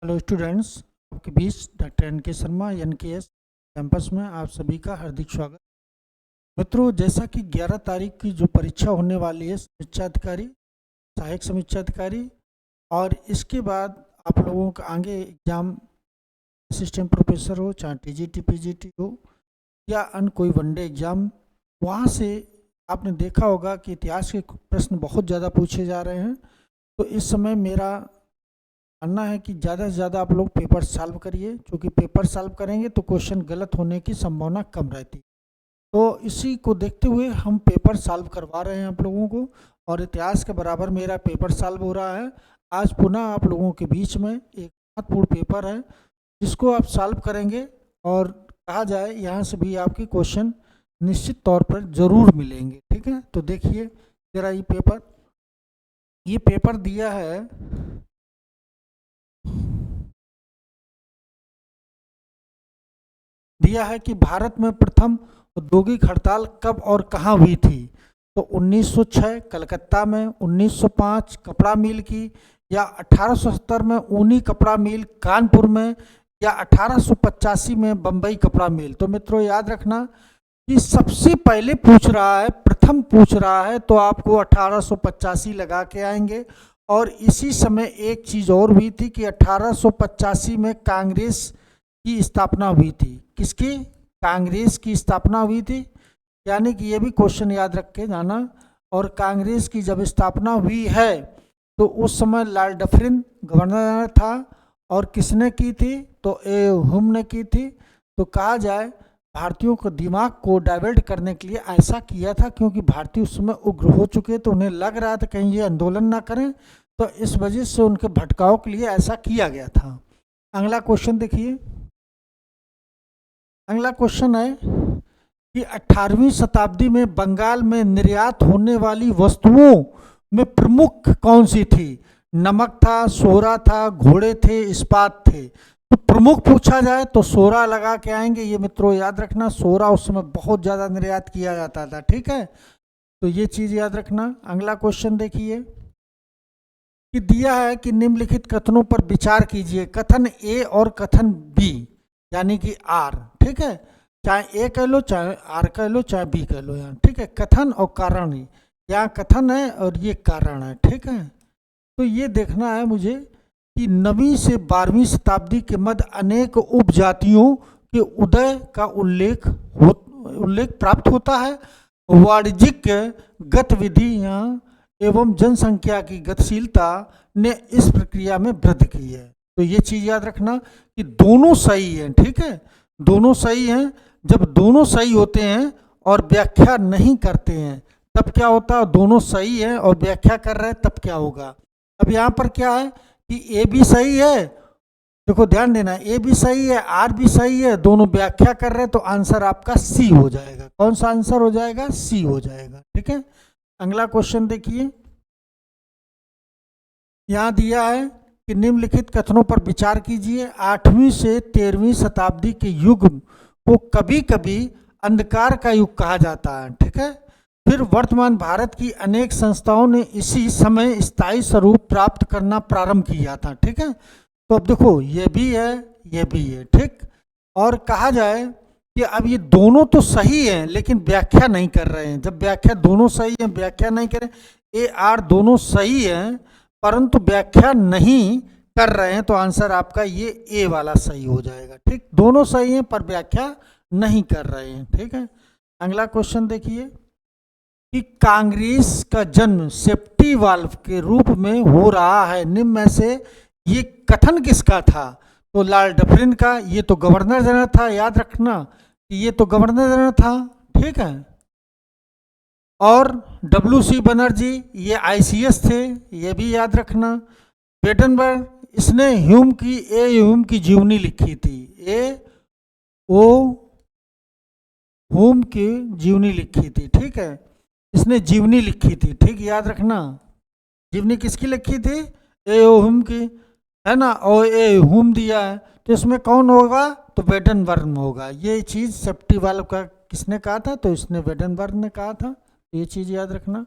Hello students, आपके बीच doctor N के Sharma NKS campus में आप सभी का हार्दिक स्वागत। मित्रों, जैसा कि 11 तारीख की जो परीक्षा होने वाली है समीक्षा अधिकारी, सहायक समीक्षा अधिकारी, और इसके बाद आप लोगों का आगे एग्जाम असिस्टेंट प्रोफेसर हो, चाहे TGT PGT हो या अन्य कोई वनडे एग्ज़ाम, वहाँ से आपने देखा होगा कि इतिहास के प्रश्न बहुत ज़्यादा पूछे जा रहे हैं। तो इस समय मेरा मानना है कि ज़्यादा से ज़्यादा आप लोग पेपर सॉल्व करिए, क्योंकि पेपर सॉल्व करेंगे तो क्वेश्चन गलत होने की संभावना कम रहती है। तो इसी को देखते हुए हम पेपर सॉल्व करवा रहे हैं आप लोगों को, और इतिहास के बराबर मेरा पेपर सॉल्व हो रहा है। आज पुनः आप लोगों के बीच में एक महत्वपूर्ण पेपर है जिसको आप सॉल्व करेंगे, और कहा जाए यहाँ से भी आपके क्वेश्चन निश्चित तौर पर ज़रूर मिलेंगे। ठीक है, तो देखिए जरा ये पेपर दिया है कि भारत में प्रथम औद्योगिक हड़ताल कब और कहाँ हुई थी। तो 1906 कलकत्ता में, 1905 कपड़ा मिल की, या 1870 में ऊनी कपड़ा मिल कानपुर में, या 1885 में बम्बई कपड़ा मिल। तो मित्रों याद रखना कि सबसे पहले पूछ रहा है, प्रथम पूछ रहा है, तो आपको 1885 लगा के आएंगे। और इसी समय एक चीज़ और हुई थी कि 1885 में कांग्रेस की स्थापना हुई थी। किसकी? कांग्रेस की स्थापना हुई थी, यानी कि ये भी क्वेश्चन याद रख के जाना। और कांग्रेस की जब स्थापना हुई है तो उस समय लॉर्ड डफरिन गवर्नर था, और किसने की थी? तो ए हुम ने की थी। तो कहा जाए भारतीयों को दिमाग को डाइवर्ट करने के लिए ऐसा किया था, क्योंकि भारतीय उस समय उग्र हो चुके, तो उन्हें लग रहा था कहीं ये आंदोलन ना करें, तो इस वजह से उनके भटकाव के लिए ऐसा किया गया था। अगला क्वेश्चन देखिए। अगला क्वेश्चन है कि 18वीं शताब्दी में बंगाल में निर्यात होने वाली वस्तुओं में प्रमुख कौन सी थी? नमक था, सोरा था, घोड़े थे, इस्पात थे। तो प्रमुख पूछा जाए तो सोरा लगा के आएंगे। ये मित्रों याद रखना, सोरा उस समय बहुत ज़्यादा निर्यात किया जाता था। ठीक है, तो ये चीज़ याद रखना। अगला क्वेश्चन देखिए कि दिया है कि निम्नलिखित कथनों पर विचार कीजिए। कथन ए और कथन बी, यानी कि आर। ठीक है, चाहे ए कह लो, चाहे आर कह लो, चाहे बी कह लो यहाँ। ठीक है, कथन और कारण, यहाँ कथन है और ये कारण है। ठीक है, तो ये देखना है मुझे कि 9वीं से 12वीं शताब्दी के मध्य अनेक उपजातियों के उदय का उल्लेख प्राप्त होता है। वाणिज्यिक गतिविधियाँ एवं जनसंख्या की गतिशीलता ने इस प्रक्रिया में वृद्धि की है। तो ये चीज़ याद रखना कि दोनों सही हैं। ठीक है, दोनों सही हैं। जब दोनों सही होते हैं और व्याख्या नहीं करते हैं तब क्या होता है? दोनों सही हैं और व्याख्या कर रहे हैं तब क्या होगा? अब यहाँ पर क्या है कि ए भी सही है, देखो ध्यान देना, ए भी सही है, आर भी सही है, दोनों व्याख्या कर रहे हैं, तो आंसर आपका सी हो जाएगा। कौन सा आंसर हो जाएगा? सी हो जाएगा। ठीक है, अगला क्वेश्चन देखिए। यहाँ दिया है कि निम्नलिखित कथनों पर विचार कीजिए। 8वीं से 13वीं शताब्दी के युग को कभी कभी अंधकार का युग कहा जाता है। ठीक है, फिर वर्तमान भारत की अनेक संस्थाओं ने इसी समय स्थायी स्वरूप प्राप्त करना प्रारंभ किया था। ठीक है, तो अब देखो ये भी है, ये भी है। ठीक, और कहा जाए कि अब ये दोनों तो सही हैं लेकिन व्याख्या नहीं कर रहे हैं। जब व्याख्या दोनों सही हैं, व्याख्या नहीं करें, ए आर दोनों सही हैं परंतु व्याख्या नहीं कर रहे हैं, तो आंसर आपका ये ए वाला सही हो जाएगा। ठीक, दोनों सही हैं पर व्याख्या नहीं कर रहे हैं। ठीक है, अगला क्वेश्चन देखिए कि कांग्रेस का जन्म सेफ्टी वाल्व के रूप में हो रहा है, निम्न में से ये कथन किसका था? तो लॉर्ड डफरिन का। ये तो गवर्नर जनरल था, याद रखना कि ये तो गवर्नर जनरल था। ठीक है, और WC बनर्जी ये ICS थे, ये भी याद रखना। बेटनबर्ग, इसने ह्यूम की जीवनी लिखी थी। ह्यूम की जीवनी लिखी थी। ठीक है, इसने जीवनी लिखी थी। ठीक, याद रखना, जीवनी किसकी लिखी थी? ह्यूम की, है ना। और ह्यूम दिया है तो इसमें कौन होगा? तो वेडनबर्ग होगा। ये चीज़ सेफ्टी वाल्व का किसने कहा था? तो इसने वेडनबर्ग ने कहा था। ये चीज़ याद रखना।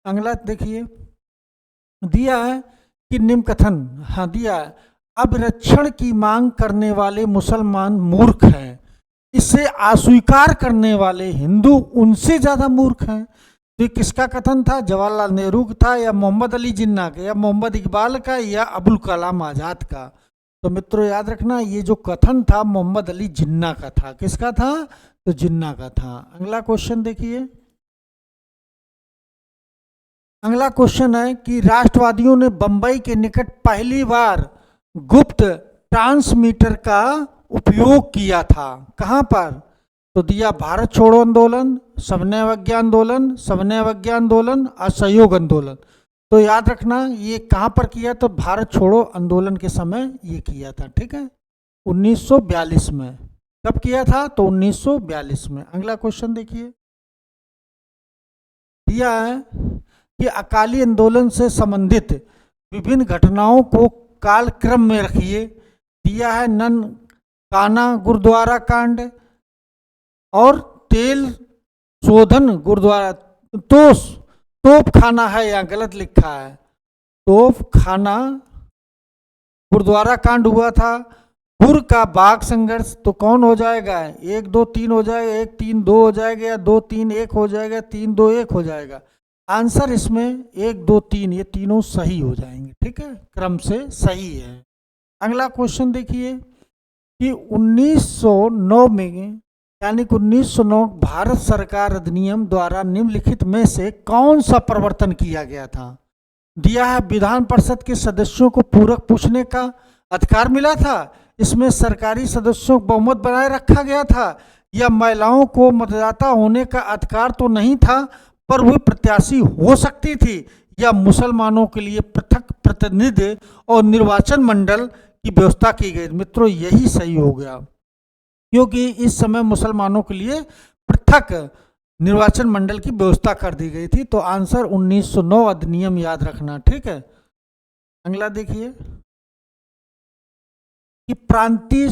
अगला देखिए, दिया है कि निम्न कथन, हाँ दिया है, अभिरक्षण की मांग करने वाले मुसलमान मूर्ख हैं, इसे अस्वीकार करने वाले हिंदू उनसे ज्यादा मूर्ख हैं। तो ये किसका कथन था? जवाहरलाल नेहरू का था, या मोहम्मद अली जिन्ना का, या मोहम्मद इकबाल का, या अबुल कलाम आजाद का? तो मित्रों याद रखना, ये जो कथन था मोहम्मद अली जिन्ना का था। किसका था? तो जिन्ना का था। अगला क्वेश्चन देखिए। अगला क्वेश्चन है कि राष्ट्रवादियों ने बंबई के निकट पहली बार गुप्त ट्रांसमीटर का उपयोग किया था। कहां पर? तो दिया भारत छोड़ो आंदोलन, सविनय अवज्ञा आंदोलन, सविनय अवज्ञा आंदोलन, असहयोग आंदोलन। तो याद रखना ये कहां पर किया? तो भारत छोड़ो आंदोलन के समय ये किया था। ठीक है, 1942 में। कब किया था? तो 1942 में। अगला क्वेश्चन देखिए, दिया है कि अकाली आंदोलन से संबंधित विभिन्न घटनाओं को कालक्रम में रखिए। दिया है ननकाना गुरुद्वारा कांड और तेल शोधन गुरुद्वारा, तोप खाना है, या गलत लिखा है, तोप खाना गुरुद्वारा कांड हुआ था। हुर का बाग संघर्ष, तो कौन हो जाएगा? 1 2 3 हो जाएगा, 1 3 2 हो जाएगा, या 2 3 1 हो जाएगा, 3 2 1 हो जाएगा। आंसर इसमें 1 2 3 ये तीनों सही हो जाएंगे। ठीक है, क्रम से सही है। अगला क्वेश्चन देखिए कि 1909 में, यानी कि 1909 भारत सरकार अधिनियम द्वारा निम्नलिखित में से कौन सा परिवर्तन किया गया था? दिया है विधान परिषद के सदस्यों को पूरक पूछने का अधिकार मिला था, इसमें सरकारी सदस्यों को बहुमत बनाए रखा गया था, या महिलाओं को मतदाता होने का अधिकार तो नहीं था पर वे प्रत्याशी हो सकती थी, या मुसलमानों के लिए पृथक प्रतिनिधि और निर्वाचन मंडल की व्यवस्था की गई। मित्रों यही सही हो गया, क्योंकि इस समय मुसलमानों के लिए पृथक निर्वाचन मंडल की व्यवस्था कर दी गई थी। तो आंसर 1909 अधिनियम याद रखना। ठीक है, अगला देखिए कि प्रांतीय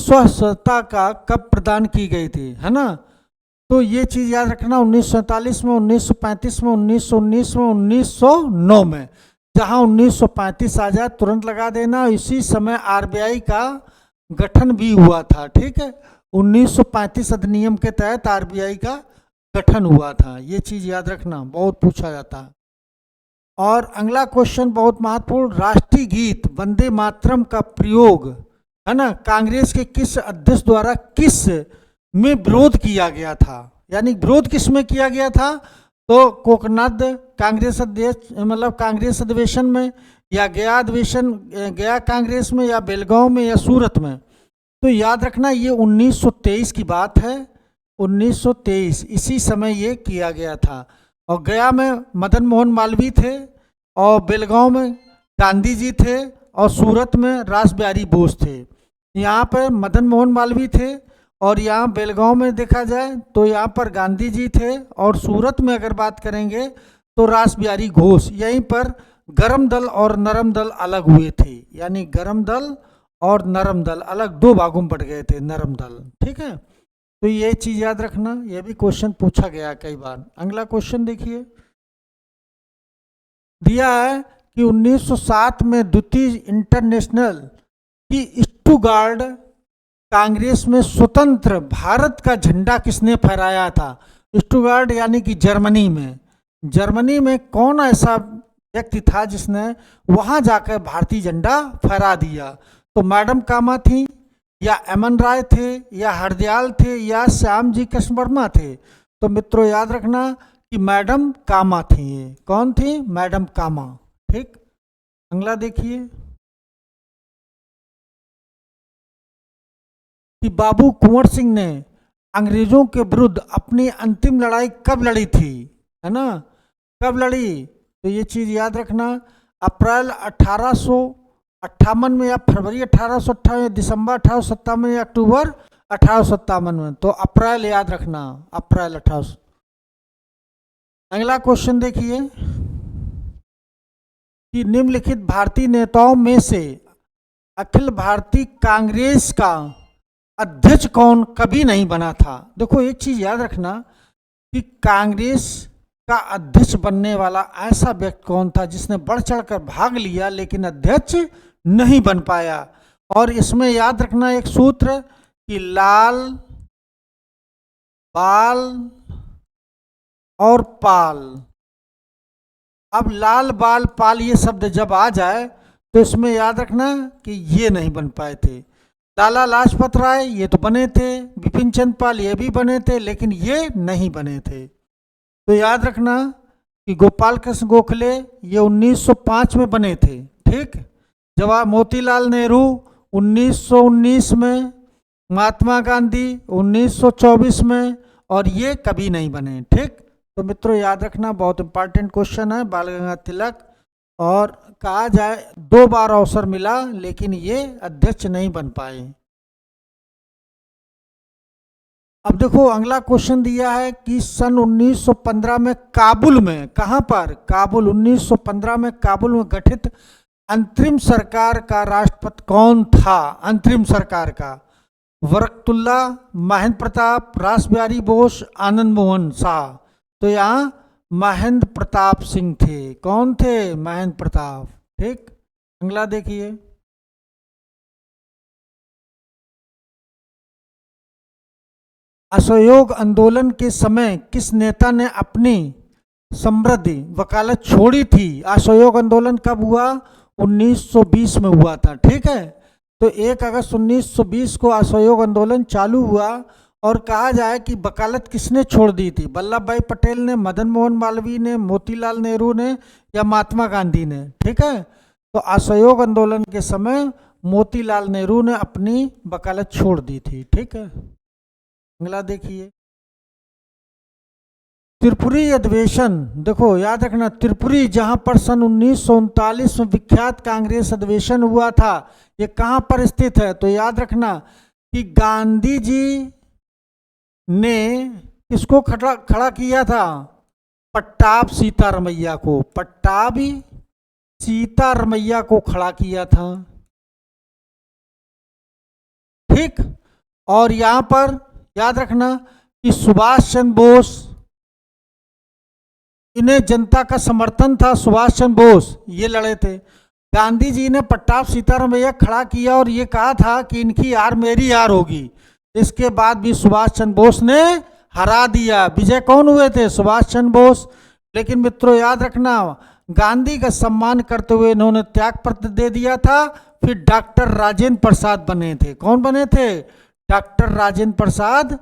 स्वतंत्रता का कब प्रदान की गई थी, है ना? तो ये चीज याद रखना, 1947 में, 1935 में, 1919 में, 1909 में। जहां 1935 आ जाए तुरंत लगा देना। इसी समय आरबीआई का गठन भी हुआ था। ठीक है, 1935 अधिनियम के तहत आरबीआई का गठन हुआ था। ये चीज याद रखना, बहुत पूछा जाता है। और अगला क्वेश्चन बहुत महत्वपूर्ण, राष्ट्रीय गीत वंदे मातरम का प्रयोग, है ना, कांग्रेस के किस अध्यक्ष द्वारा किस में विरोध किया गया था? यानी विरोध किस में किया गया था? तो कोकनाथ कांग्रेस अध्यक्ष, मतलब कांग्रेस अधिवेशन में, या गया अधिवेशन, गया कांग्रेस में, या बेलगांव में, या सूरत में? तो याद रखना ये 1923 की बात है। 1923 इसी समय ये किया गया था। और गया में मदन मोहन मालवीय थे, और बेलगांव में गांधी जी थे, और सूरत में रास बिहारी बोस थे। यहाँ पर मदन मोहन मालवीय थे, और यहाँ बेलगांव में देखा जाए तो यहाँ पर गांधी जी थे, और सूरत में अगर बात करेंगे तो रास बिहारी घोष। यहीं पर गरम दल और नरम दल अलग हुए थे, यानी गरम दल और नरम दल अलग दो भागों में बट गए थे, नरम दल। ठीक है, तो ये चीज याद रखना, ये भी क्वेश्चन पूछा गया कई बार। अगला क्वेश्चन देखिए, दिया है कि 1907 में द्वितीय इंटरनेशनल की स्टुटगार्ट कांग्रेस में स्वतंत्र भारत का झंडा किसने फहराया था? स्टुटगार्ट यानी कि जर्मनी में। जर्मनी में कौन ऐसा व्यक्ति था जिसने वहां जाकर भारतीय झंडा फहरा दिया? तो मैडम कामा थी, या एमएन राय थे, या हरदयाल थे, या श्याम जी कृष्ण वर्मा थे? तो मित्रों याद रखना कि मैडम कामा थी। कौन थी? मैडम कामा। ठीक, अगला देखिए कि बाबू कुंवर सिंह ने अंग्रेजों के विरुद्ध अपनी अंतिम लड़ाई कब लड़ी थी, है ना? कब लड़ी? तो ये चीज याद रखना, अप्रैल 1858 में, या फरवरी 1858, या दिसंबर 1857, या अक्टूबर 1857 में। तो अप्रैल याद रखना, अप्रैल 1800। अगला क्वेश्चन देखिए कि निम्नलिखित भारतीय नेताओं में से अखिल भारतीय कांग्रेस का अध्यक्ष कौन कभी नहीं बना था? देखो एक चीज याद रखना कि कांग्रेस का अध्यक्ष बनने वाला ऐसा व्यक्ति कौन था जिसने बढ़ चढ़कर भाग लिया लेकिन अध्यक्ष नहीं बन पाया। और इसमें याद रखना एक सूत्र कि लाल, बाल और पाल। अब लाल, बाल, पाल ये शब्द जब आ जाए तो इसमें याद रखना कि ये नहीं बन पाए थे। लाला लाजपत राय ये तो बने थे, बिपिन चंद्र पाल ये भी बने थे, लेकिन ये नहीं बने थे। तो याद रखना कि गोपाल कृष्ण गोखले ये 1905 में बने थे, ठीक। जवाहर मोतीलाल नेहरू 1919 में, महात्मा गांधी 1924 में, और ये कभी नहीं बने, ठीक। तो मित्रों याद रखना, बहुत इंपॉर्टेंट क्वेश्चन है बाल गंगाधर तिलक। और कहा जाए 2 बार अवसर मिला लेकिन ये अध्यक्ष नहीं बन पाए। अब देखो अगला क्वेश्चन दिया है कि सन 1915 में काबुल में, कहां पर, काबुल, 1915 में काबुल में गठित अंतरिम सरकार का राष्ट्रपति कौन था? अंतरिम सरकार का बरकतुल्ला, महेंद्र प्रताप, रास बिहारी बोस, आनंद मोहन शाह। तो यहाँ महेंद्र प्रताप सिंह थे। कौन थे? महेंद्र प्रताप, ठीक। अगला देखिए, असहयोग आंदोलन के समय किस नेता ने अपनी समृद्धि वकालत छोड़ी थी? असहयोग आंदोलन कब हुआ? 1920 में हुआ था, ठीक है। तो 1 अगस्त 1920 को असहयोग आंदोलन चालू हुआ। और कहा जाए कि वकालत किसने छोड़ दी थी? वल्लभ भाई पटेल ने, मदन मोहन मालवीय ने, मोतीलाल नेहरू ने, या महात्मा गांधी ने, ठीक है। तो असहयोग आंदोलन के समय मोतीलाल नेहरू ने अपनी वकालत छोड़ दी थी, ठीक है। अगला देखिए, त्रिपुरी अधिवेशन। देखो याद रखना, त्रिपुरी जहां पर सन 1939 में विख्यात कांग्रेस अधिवेशन हुआ था, ये कहां पर स्थित है? तो याद रखना कि गांधी जी ने किसको खड़ा किया था? पट्टाभ सीतारमैया को, पट्टाभी सीतारमैया को खड़ा किया था, ठीक। और यहां पर याद रखना कि सुभाष चंद्र बोस, इन्हें जनता का समर्थन था, सुभाष चंद्र बोस ये लड़े थे। गांधी जी ने पट्टाभ सीतारमैया खड़ा किया और ये कहा था कि इनकी हार मेरी हार होगी। इसके बाद भी सुभाष चंद्र बोस ने हरा दिया। विजय कौन हुए थे? सुभाष चंद्र बोस। लेकिन मित्रों याद रखना, गांधी का सम्मान करते हुए इन्होंने त्याग पत्र दे दिया था। फिर डॉक्टर राजेंद्र प्रसाद बने थे। कौन बने थे? डॉक्टर राजेंद्र प्रसाद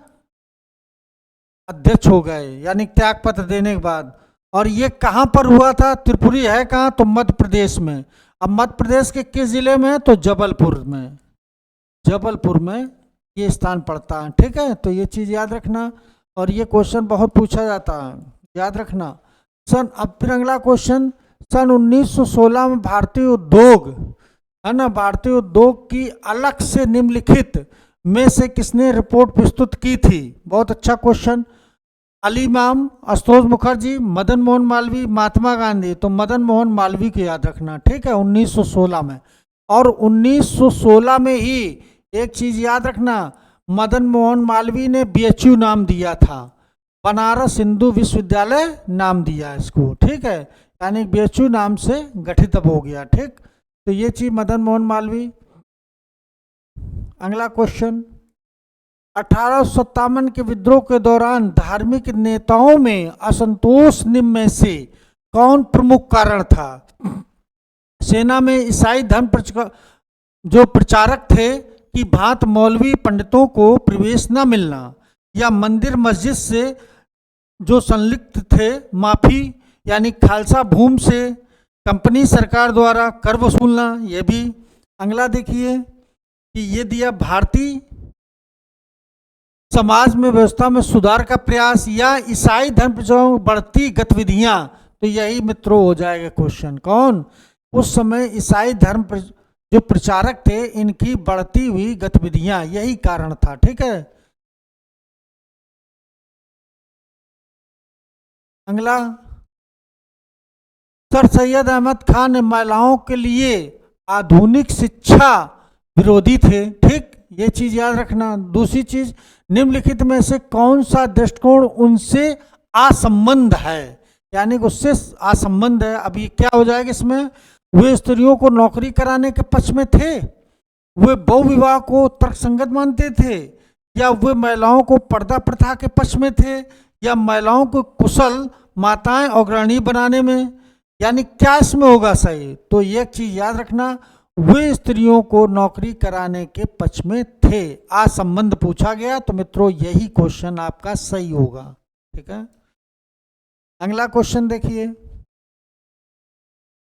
अध्यक्ष हो गए, यानी त्याग पत्र देने के बाद। और ये कहां पर हुआ था? त्रिपुरी है कहां? तो मध्य प्रदेश में। अब मध्य प्रदेश के किस जिले में? तो जबलपुर में, जबलपुर में ये स्थान पड़ता है, ठीक है। तो ये चीज याद रखना, और ये क्वेश्चन बहुत पूछा जाता है, याद रखना। अब फिर अगला क्वेश्चन, सन 1916 में भारतीय उद्योग, है ना, भारतीय उद्योग की अलग से निम्नलिखित में से किसने रिपोर्ट प्रस्तुत की थी? बहुत अच्छा क्वेश्चन। अली इमाम, आशुतोष मुखर्जी, मदन मोहन मालवीय, महात्मा गांधी। तो मदन मोहन मालवीय को याद रखना, ठीक है, 1916 में। और 1916 में ही एक चीज याद रखना, मदन मोहन मालवीय ने बीएचयू नाम दिया था, बनारस हिंदू विश्वविद्यालय नाम दिया इसको, ठीक है। यानी बीएचयू नाम से गठित अब हो गया, ठीक। तो ये चीज मदन मोहन मालवीय। अगला क्वेश्चन, 1857 के विद्रोह के दौरान धार्मिक नेताओं में असंतोष निम्न में से कौन प्रमुख कारण था? सेना में ईसाई धर्म जो प्रचारक थे कि भांत मौलवी पंडितों को प्रवेश न मिलना, या मंदिर मस्जिद से जो संलिप्त थे माफी, यानी खालसा भूमि से कंपनी सरकार द्वारा कर वसूलना, यह भी। अगला देखिए कि ये दिया भारतीय समाज में व्यवस्था में सुधार का प्रयास, या ईसाई धर्म प्रचारों बढ़ती गतिविधियां। तो यही मित्रों हो जाएगा क्वेश्चन। कौन? उस समय ईसाई धर्म जो प्रचारक थे इनकी बढ़ती हुई गतिविधियां, यही कारण था, ठीक है। अगला, सर सैयद अहमद खान ने महिलाओं के लिए आधुनिक शिक्षा विरोधी थे, ठीक। ये चीज याद रखना। दूसरी चीज, निम्नलिखित में से कौन सा दृष्टिकोण उनसे असंबद्ध है, यानी उससे असंबद्ध है। अब ये क्या हो जाएगा इसमें? वे स्त्रियों को नौकरी कराने के पक्ष में थे? वे बहुविवाह को तर्कसंगत मानते थे? या वे महिलाओं को पर्दा प्रथा के पक्ष में थे? या महिलाओं को कुशल माताएं और गृहिणी बनाने में? यानी क्या इसमें होगा सही? तो ये चीज याद रखना, वे स्त्रियों को नौकरी कराने के पक्ष में थे। आज संबंध पूछा गया तो मित्रों यही क्वेश्चन आपका सही होगा। ठीक है, अगला क्वेश्चन देखिए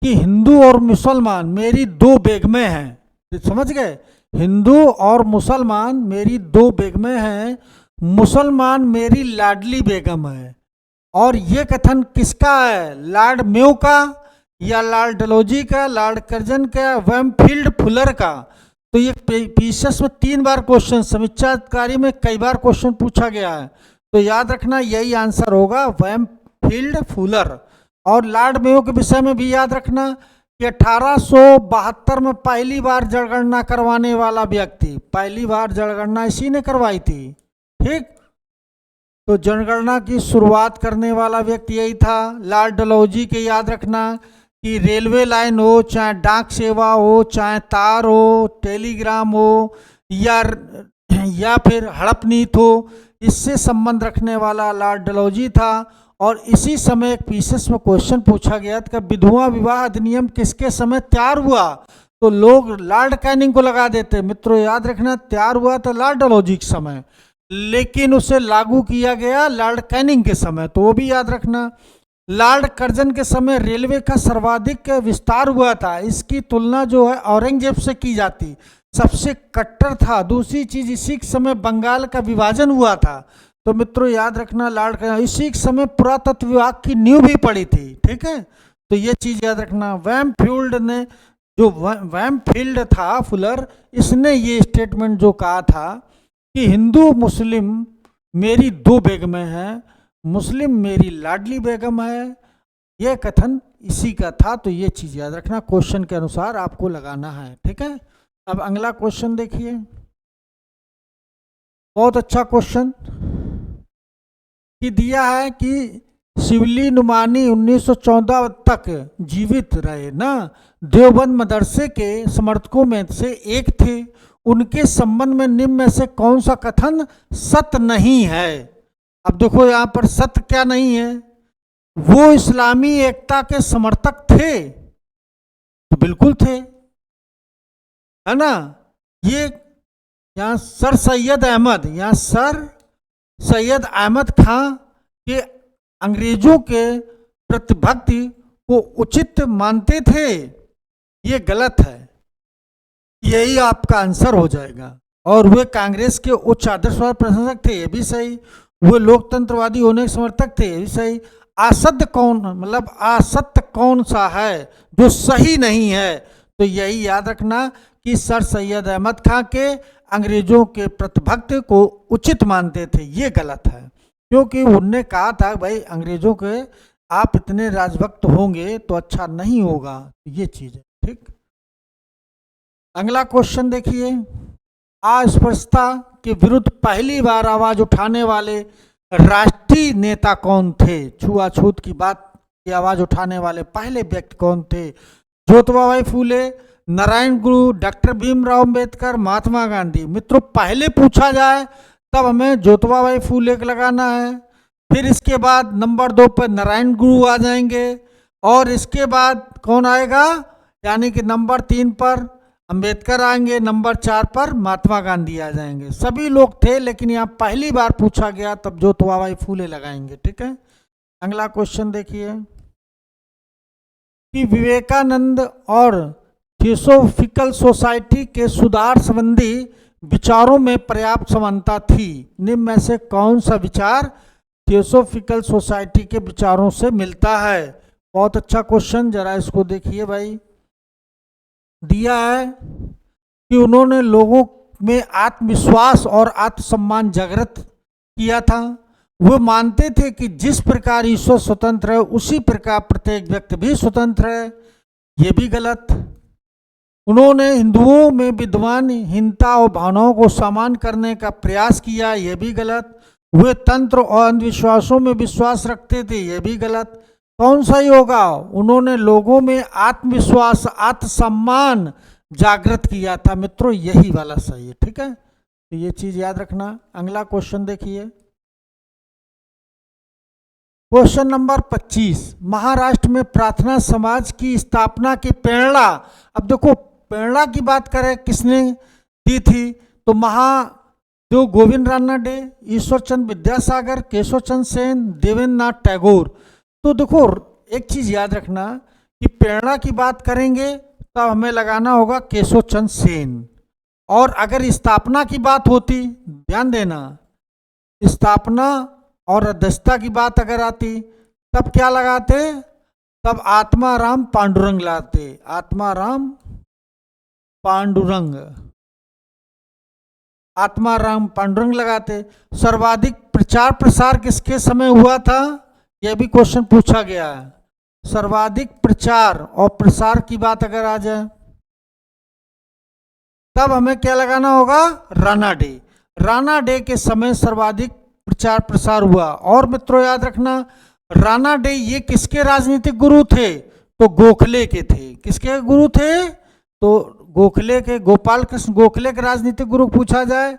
कि हिंदू और मुसलमान मेरी दो बेगमें हैं। समझ गए, हिंदू और मुसलमान मेरी दो बेगमें हैं, मुसलमान मेरी लाडली बेगम है। और ये कथन किसका है? लॉर्ड मेयो का, या लॉर्ड डलहौजी का, लॉर्ड कर्जन का, वेमफील्ड फुलर का? तो ये पीसीएस में 3 बार क्वेश्चन, समीक्षा अधिकारी में कई बार क्वेश्चन पूछा गया है। तो याद रखना यही आंसर होगा, वेमफील्ड फुलर। और लॉर्ड मेयो के विषय में भी याद रखना कि 1872 में पहली बार जनगणना करवाने वाला व्यक्ति, पहली बार जनगणना इसी ने करवाई थी। ठीक, तो जनगणना की शुरुआत करने वाला व्यक्ति यही था। लॉर्ड डलहौजी के याद रखना कि रेलवे लाइन हो, चाहे डाक सेवा हो, चाहे तार हो, टेलीग्राम हो, या फिर हड़प नीति हो, इससे संबंध रखने वाला लॉर्ड डलहौजी था। और इसी समय एक पीसीएस में क्वेश्चन पूछा गया था, विधवा विवाह अधिनियम किसके समय तैयार हुआ? तो लोग लॉर्ड कैनिंग को लगा देते। मित्रों याद रखना, तैयार हुआ था लॉर्ड डलहौजी के समय, लेकिन उसे लागू किया गया लॉर्ड कैनिंग के समय, तो वो भी याद रखना। लॉर्ड कर्जन के समय रेलवे का सर्वाधिक विस्तार हुआ था। इसकी तुलना जो है औरंगजेब से की जाती, सबसे कट्टर था। दूसरी चीज, इसी के समय बंगाल का विभाजन हुआ था। तो मित्रों याद रखना, लॉर्ड कर्जन, इसी के समय पुरातत्व विभाग की नींव भी पड़ी थी। ठीक है, तो ये चीज याद रखना। वेमफील्ड ने, जो वेमफील्ड था फुलर, इसने ये स्टेटमेंट जो कहा था कि हिंदू मुस्लिम मेरी दो बेगमें हैं, मुस्लिम मेरी लाडली बेगम है, यह कथन इसी का था। तो ये चीज याद रखना, क्वेश्चन के अनुसार आपको लगाना है। ठीक है, अब अगला क्वेश्चन देखिए, बहुत अच्छा क्वेश्चन कि दिया है कि शिवली नुमानी 1914 तक जीवित रहे ना, देवबंद मदरसे के समर्थकों में से एक थे। उनके संबंध में निम्न में से कौन सा कथन सत्य नहीं है? अब देखो यहाँ पर सत्य क्या नहीं है, वो इस्लामी एकता के समर्थक थे, तो बिल्कुल थे, है ना। ये यहाँ सर सैयद अहमद खां के अंग्रेजों के प्रतिभक्ति को उचित मानते थे, ये गलत है, यही आपका आंसर हो जाएगा। और वे कांग्रेस के उच्च आदर्शवाद प्रशंसक थे, ये भी सही। वे लोकतंत्रवादी होने के समर्थक थे, ये भी सही। असत्य कौन सा है जो सही नहीं है? तो यही याद रखना कि सर सैयद अहमद खां के अंग्रेजों के प्रतिभक्त को उचित मानते थे, ये गलत है। क्योंकि उनने कहा था भाई अंग्रेजों के आप इतने राजभक्त होंगे तो अच्छा नहीं होगा, ये चीज है। ठीक, अगला क्वेश्चन देखिए, अस्पृश्यता के विरुद्ध पहली बार आवाज उठाने वाले राष्ट्रीय नेता कौन थे? छुआछूत की बात की आवाज उठाने वाले पहले व्यक्ति कौन थे? ज्योतिबा फूले, नारायण गुरु, डॉक्टर भीमराव अंबेडकर, महात्मा गांधी। मित्रों पहले पूछा जाए तब हमें ज्योतिबा फूले को लगाना है, फिर इसके बाद नंबर 2 पर नारायण गुरु आ जाएंगे, और इसके बाद कौन आएगा, यानी कि नंबर 3 पर अंबेडकर आएंगे, नंबर 4 पर महात्मा गांधी आ जाएंगे। सभी लोग थे, लेकिन यहाँ पहली बार पूछा गया तब ज्योतिबा फूले लगाएंगे। ठीक है, अगला क्वेश्चन देखिए कि विवेकानंद और थियोसॉफिकल सोसाइटी के सुधार संबंधी विचारों में पर्याप्त समानता थी। निम्न में से कौन सा विचार थियोसॉफिकल सोसाइटी के विचारों से मिलता है? बहुत अच्छा क्वेश्चन, जरा इसको देखिए भाई। दिया है कि उन्होंने लोगों में आत्मविश्वास और आत्मसम्मान जागृत किया था। वो मानते थे कि जिस प्रकार ईश्वर स्वतंत्र है उसी प्रकार प्रत्येक व्यक्ति भी स्वतंत्र है, ये भी गलत। उन्होंने हिंदुओं में विद्वानहीनता और भावनाओं को समान करने का प्रयास किया, ये भी गलत। वे तंत्र और अंधविश्वासों में विश्वास रखते थे, ये भी गलत। कौन सही होगा? उन्होंने लोगों में आत्मविश्वास, आत्मसम्मान जागृत किया था। मित्रों यही वाला सही है, ठीक है, तो ये चीज याद रखना। अगला क्वेश्चन देखिए, क्वेश्चन नंबर 25, महाराष्ट्र में प्रार्थना समाज की स्थापना की प्रेरणा। अब देखो प्रेरणा की बात करें किसने दी थी, तो जो गोविंद रानडे, ईश्वर चंद्र विद्यासागर, केशव चंद्र सेन, देवेंद्र नाथ टैगोर। तो देखो एक चीज याद रखना कि प्रेरणा की बात करेंगे तब हमें लगाना होगा केशव चंद्र सेन, और अगर स्थापना की बात होती, ध्यान देना, स्थापना और अध्यक्षता की बात अगर आती तब क्या लगाते, तब आत्माराम पांडुरंग लाते, आत्माराम पांडुरंग लगाते। सर्वाधिक प्रचार प्रसार किसके समय हुआ था, यह भी क्वेश्चन पूछा गया है। सर्वाधिक प्रचार और प्रसार की बात अगर आ जाए तब हमें क्या लगाना होगा, राणा डे के समय सर्वाधिक प्रचार प्रसार हुआ। और मित्रों याद रखना, राणा डे ये किसके राजनीतिक गुरु थे, तो गोखले के थे। किसके गुरु थे, तो गोखले के, गोपाल कृष्ण गोखले के राजनीतिक गुरु पूछा जाए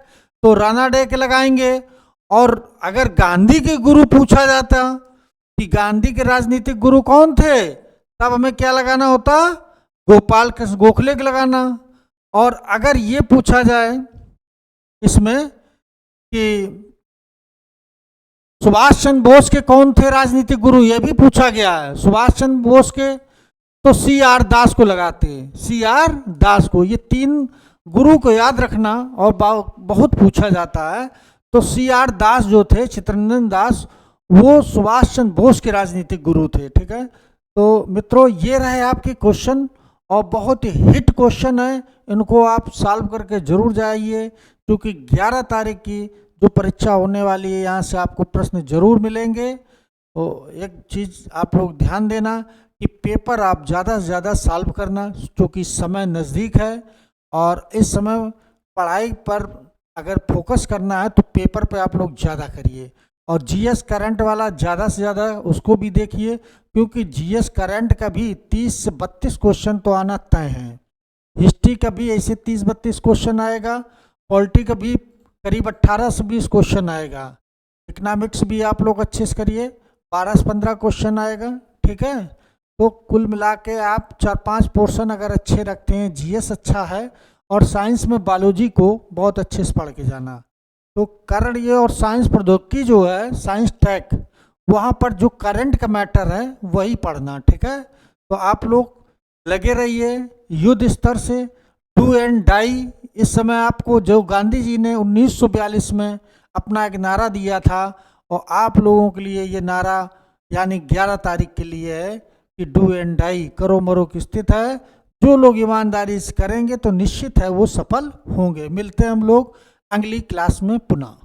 तो राणा डे के लगाएंगे। और अगर गांधी के गुरु पूछा जाता कि गांधी के राजनीतिक गुरु कौन थे, तब हमें क्या लगाना होता, गोपाल कृष्ण गोखले के लगाना। और अगर ये पूछा जाए इसमें कि सुभाष चंद्र बोस के कौन थे राजनीतिक गुरु, यह भी पूछा गया है। सुभाष चंद्र बोस के तो CR दास को लगाते हैं, CR दास को। ये 3 गुरु को याद रखना, और बहुत पूछा जाता है। तो CR दास जो थे, चित्तरंजन दास, वो सुभाष चंद्र बोस के राजनीतिक गुरु थे, ठीक है। तो मित्रों ये रहे आपके क्वेश्चन, और बहुत ही हिट क्वेश्चन है, इनको आप सॉल्व करके जरूर जाइए, क्योंकि 11 तारीख की जो परीक्षा होने वाली है यहाँ से आपको प्रश्न जरूर मिलेंगे। तो एक चीज़ आप लोग ध्यान देना कि पेपर आप ज़्यादा से ज़्यादा सॉल्व करना, क्योंकि समय नज़दीक है, और इस समय पढ़ाई पर अगर फोकस करना है तो पेपर पे आप लोग ज़्यादा करिए। और GS करंट वाला ज़्यादा से ज़्यादा उसको भी देखिए, क्योंकि GS करंट का भी 30 से 32 क्वेश्चन तो आना तय है। हिस्ट्री का भी ऐसे 30-32 क्वेश्चन आएगा, पॉलिटी का भी करीब 18 से 20 क्वेश्चन आएगा, इकोनॉमिक्स भी आप लोग अच्छे से करिए, 12 से 15 क्वेश्चन आएगा, ठीक है। तो कुल मिला के आप 4-5 पोर्शन अगर अच्छे रखते हैं, GS अच्छा है, और साइंस में बायोलॉजी को बहुत अच्छे से पढ़ के जाना। तो करंट ये और साइंस प्रौद्योगिकी जो है, साइंस टेक, वहाँ पर जो करंट का मैटर है वही पढ़ना, ठीक है। तो आप लोग लगे रहिए युद्ध स्तर से, डू एंड डाई। इस समय आपको जो गांधी जी ने 1942 में अपना एक नारा दिया था, और आप लोगों के लिए ये नारा यानी 11 तारीख के लिए है कि डू एंड डाई, करो मरो की स्थिति है। जो लोग ईमानदारी से करेंगे तो निश्चित है वो सफल होंगे। मिलते हैं हम लोग अगली क्लास में पुनः।